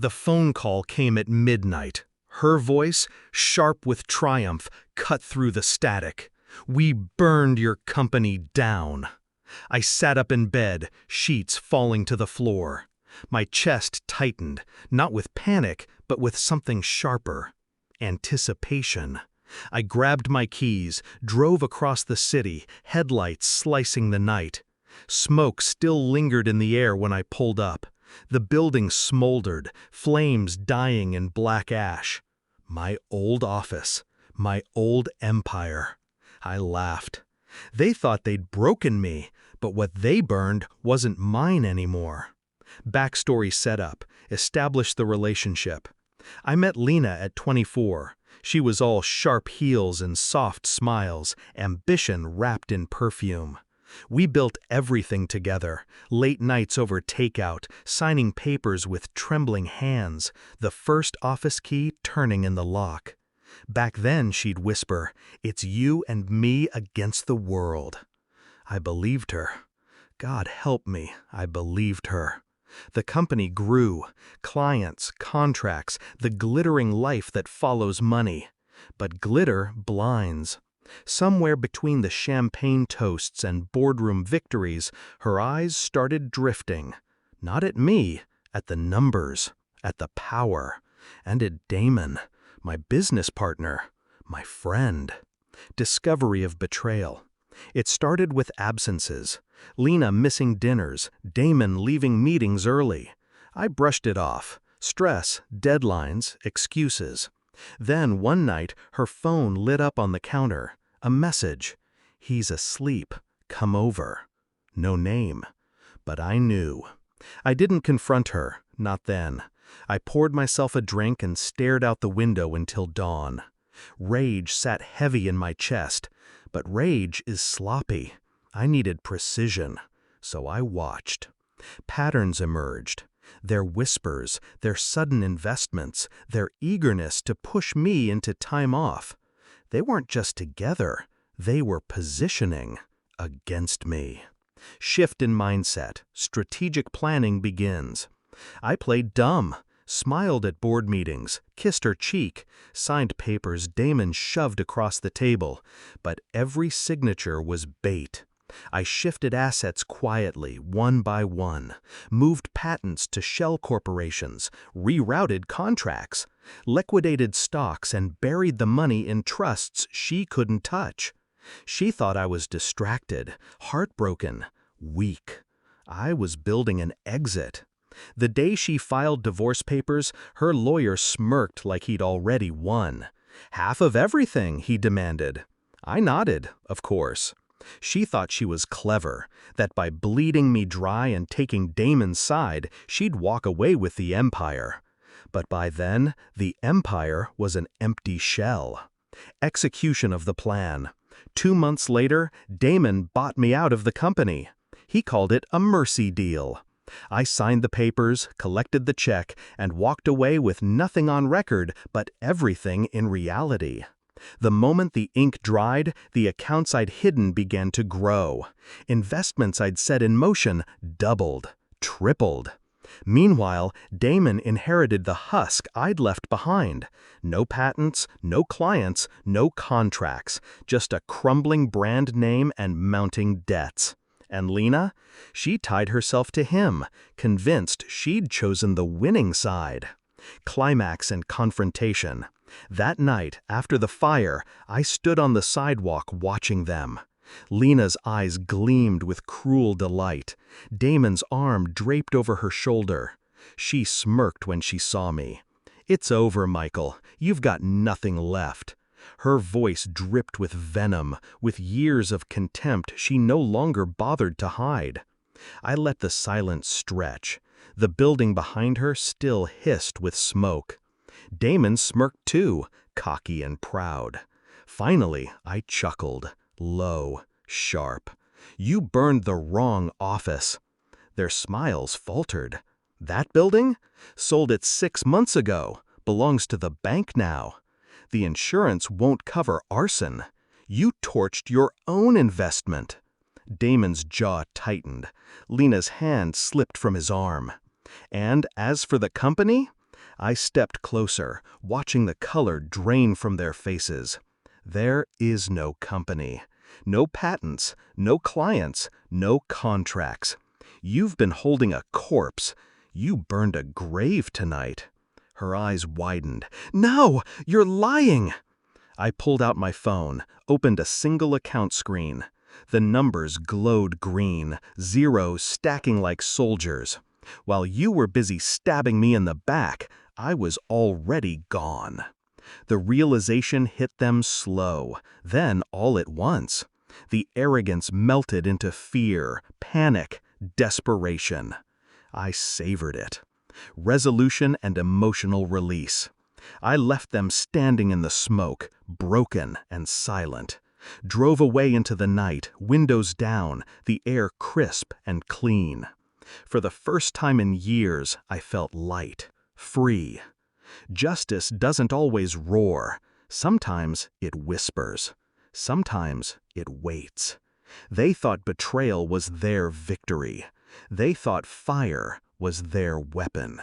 The phone call came at midnight. Her voice, sharp with triumph, cut through the static. "We burned your company down." I sat up in bed, sheets falling to the floor. My chest tightened, not with panic, but with something sharper. Anticipation. I grabbed my keys, drove across the city, headlights slicing the night. Smoke still lingered in the air when I pulled up. The building smoldered, flames dying in black ash. My old office, my old empire. I laughed. They thought they'd broken me, but what they burned wasn't mine anymore. Backstory set up, established the relationship. I met Lena at 24. She was all sharp heels and soft smiles, ambition wrapped in perfume. We built everything together, late nights over takeout, signing papers with trembling hands, the first office key turning in the lock. Back then, she'd whisper, "It's you and me against the world." I believed her. God help me, I believed her. The company grew, clients, contracts, the glittering life that follows money. But glitter blinds. Somewhere between the champagne toasts and boardroom victories, her eyes started drifting. Not at me, at the numbers, at the power, and at Damon, my business partner, my friend. Discovery of betrayal. It started with absences. Lena missing dinners, Damon leaving meetings early. I brushed it off. Stress, deadlines, excuses. Then one night, her phone lit up on the counter. A message. "He's asleep. Come over." No name. But I knew. I didn't confront her, not then. I poured myself a drink and stared out the window until dawn. Rage sat heavy in my chest. But rage is sloppy. I needed precision. So I watched. Patterns emerged. Their whispers, their sudden investments, their eagerness to push me into time off. They weren't just together. They were positioning against me. Shift in mindset. Strategic planning begins. I played dumb. Smiled at board meetings, kissed her cheek, signed papers Damon shoved across the table, but every signature was bait. I shifted assets quietly, one by one, moved patents to shell corporations, rerouted contracts, liquidated stocks and buried the money in trusts she couldn't touch. She thought I was distracted, heartbroken, weak. I was building an exit. The day she filed divorce papers, her lawyer smirked like he'd already won. "Half of everything," he demanded. I nodded, of course. She thought she was clever, that by bleeding me dry and taking Damon's side, she'd walk away with the empire. But by then, the empire was an empty shell. Execution of the plan. 2 months later, Damon bought me out of the company. He called it a mercy deal. I signed the papers, collected the check, and walked away with nothing on record but everything in reality. The moment the ink dried, the accounts I'd hidden began to grow. Investments I'd set in motion doubled, tripled. Meanwhile, Damon inherited the husk I'd left behind. No patents, no clients, no contracts, just a crumbling brand name and mounting debts. And Lena? She tied herself to him, convinced she'd chosen the winning side. Climax and confrontation. That night, after the fire, I stood on the sidewalk watching them. Lena's eyes gleamed with cruel delight. Damon's arm draped over her shoulder. She smirked when she saw me. "It's over, Michael. You've got nothing left." Her voice dripped with venom, with years of contempt she no longer bothered to hide. I let the silence stretch. The building behind her still hissed with smoke. Damon smirked too, cocky and proud. Finally, I chuckled, low, sharp. "You burned the wrong office." Their smiles faltered. "That building? Sold it 6 months ago. Belongs to the bank now. The insurance won't cover arson. You torched your own investment." Damon's jaw tightened. Lena's hand slipped from his arm. "And as for the company? I stepped closer, watching the color drain from their faces. There is no company. No patents, no clients, no contracts. You've been holding a corpse. You burned a grave tonight. Her eyes widened. No, you're lying! I pulled out my phone, opened a single account screen. The numbers glowed green, zeros stacking like soldiers. While you were busy stabbing me in the back, I was already gone. The realization hit them slow, then all at once. The arrogance melted into fear, panic, desperation. I savored it. Resolution and emotional release. I left them standing in the smoke, broken and silent. Drove away into the night, windows down, the air crisp and clean. For the first time in years, I felt light, free. Justice doesn't always roar. Sometimes it whispers. Sometimes it waits. They thought betrayal was their victory. They thought fire was their weapon.